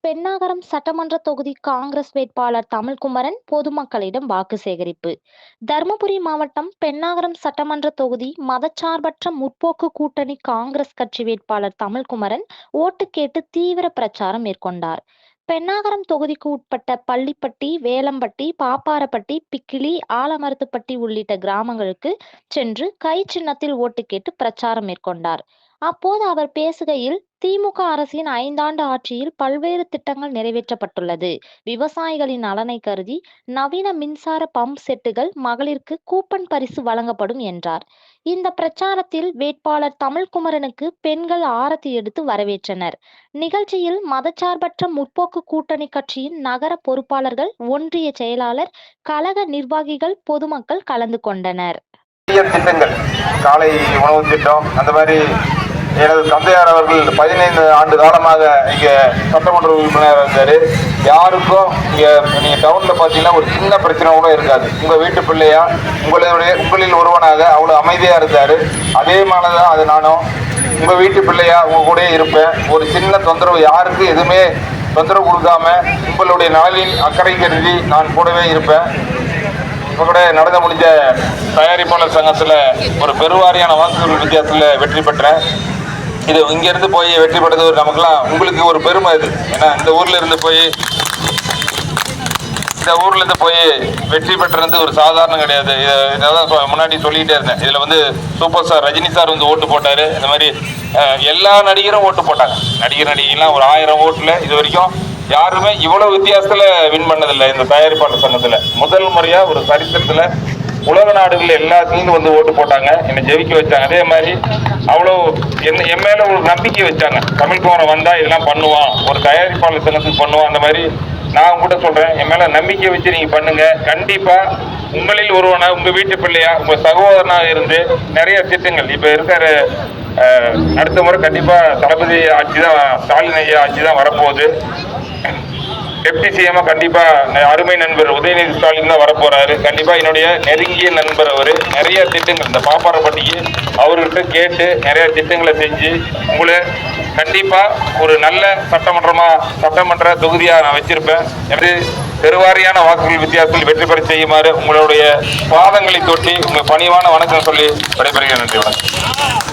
பென்னாகரம் சட்டமன்ற தொகுதி காங்கிரஸ் வேட்பாளர் தமிழ்குமரன் பொதுமக்களிடம் வாக்கு சேகரிப்பு. தருமபுரி மாவட்டம் பென்னாகரம் சட்டமன்ற தொகுதி மதச்சார்பற்ற முற்போக்கு கூட்டணி காங்கிரஸ் கட்சி வேட்பாளர் தமிழ்குமரன் ஓட்டு கேட்டு தீவிர பிரச்சாரம் மேற்கொண்டார். பென்னாகரம் தொகுதிக்கு உட்பட்ட பள்ளிப்பட்டி, வேலம்பட்டி, பாப்பாரப்பட்டி, பிக்கிலி, ஆலமரத்துப்பட்டி உள்ளிட்ட கிராமங்களுக்கு சென்று கை சின்னத்தில் ஓட்டு கேட்டு பிரச்சாரம் மேற்கொண்டார். அப்போது அவர் பேசுகையில், திமுக அரசின் 5 ஆண்டு ஆட்சியில் பல்வேறு திட்டங்கள் நிறைவேற்றப்பட்டுள்ளது. விவசாயிகளின் நலனை கருதி நவீன மின்சார பம்ப் செட்டுகள், மகளிருக்கு கூப்பன் பரிசு வழங்கப்படும் என்றார். இந்த பிரச்சாரத்தில் வேட்பாளர் தமிழ்குமரனுக்கு பெண்கள் ஆரத்தி எடுத்து வரவேற்றனர். நிகழ்ச்சியில் மதச்சார்பற்ற முற்போக்கு கூட்டணி கட்சியின் நகர பொறுப்பாளர்கள், ஒன்றிய செயலாளர், கழக நிர்வாகிகள், பொதுமக்கள் கலந்து கொண்டனர். திட்டங்கள், காலை உணவு திட்டம், அந்த மாதிரி எனது தந்தையார் அவர்கள் 15 ஆண்டு காலமாக இங்கே சட்டமன்ற உறுப்பினராக இருந்தார். யாருக்கும் இங்கே நீங்கள் டவுனில் பார்த்தீங்கன்னா ஒரு சின்ன பிரச்சனை கூட இருக்காது. உங்கள் வீட்டு பிள்ளையா, உங்களில் ஒருவனாக அவ்வளோ அமைதியாக இருந்தார். அதே மாதிரி தான் அது நானும் உங்கள் வீட்டு பிள்ளையா உங்கள் கூட இருப்பேன். ஒரு சின்ன தொந்தரவு, யாருக்கு எதுவுமே தொந்தரவு கொடுக்காம உங்களுடைய நலனில் அக்கறை கருதி நான் கூடவே இருப்பேன். இப்போ கூட நடந்து முடிஞ்ச தயாரிப்பாளர் சங்கத்தில் ஒரு பெருவாரியான வாக்குகள் வித்தியாசத்தில் வெற்றி பெற்றேன். இது இங்கேருந்து போய் வெற்றி பெற்றது நமக்குலாம் உங்களுக்கு ஒரு பெருமை. இது ஏன்னா இந்த ஊர்ல இருந்து போய் வெற்றி பெற்றது ஒரு சாதாரணம் கிடையாது. இதான் முன்னாடி சொல்லிக்கிட்டே இருந்தேன். இதில் வந்து சூப்பர் ஸ்டார் ரஜினி சார் வந்து ஓட்டு போட்டார். இந்த மாதிரி எல்லா நடிகரும் ஓட்டு போட்டாங்க. நடிகைலாம் ஒரு 1000 ஓட்டில் இது வரைக்கும் யாருமே இவ்வளவு வித்தியாசத்துல வின் பண்ணதில்லை. இந்த தயாரிப்பாளர் சங்கத்துல முதல் முறையா ஒரு சரித்திரத்துல உலக நாடுகள் எல்லாத்துலேயும் வந்து ஓட்டு போட்டாங்க, என்னை ஜெயிக்க வச்சாங்க. அதே மாதிரி அவ்வளோ என் மேல ஒரு நம்பிக்கை வச்சாங்க. தமிழ்குமரன் வந்தா இதெல்லாம் பண்ணுவான், ஒரு தயாரிப்பாளர் சங்கத்துக்கு பண்ணுவான். அந்த மாதிரி நான் கூட சொல்றேன், என் மேல நம்பிக்கை வச்சு நீங்க பண்ணுங்க. கண்டிப்பா உங்களில் ஒருவனா, உங்க வீட்டு பிள்ளையா, உங்க சகோதரனாக இருந்து நிறைய திட்டங்கள் இப்ப இருக்கிற அடுத்த முறை கண்டிப்பா தளபதி ஆட்சி தான், ஸ்டாலின் ஐயா ஆட்சி தான் வரப்போகுது. டெப்டி சிஎம் கண்டிப்பா அருமை நண்பர் உதயநிதி ஸ்டாலின் தான் வரப்போறாரு. கண்டிப்பா என்னுடைய நெருங்கிய நண்பர் அவரு. நிறைய திட்டங்கள் இந்த பாப்பாரப்பட்டிக்கு அவர்கிட்ட கேட்டு நிறைய திட்டங்களை செஞ்சு உங்களை கண்டிப்பா ஒரு நல்ல சட்டமன்ற தொகுதியா நான் வச்சிருப்பேன். எப்படி பெருவாரியான வாக்குகள் வித்தியாசத்தில் வெற்றி பெற செய்யுமாறு உங்களுடைய பாதங்களை தொட்டி உங்க பணிவான வணக்கம் சொல்லி விடைபெறுகிறேன். நன்றி, வணக்கம்.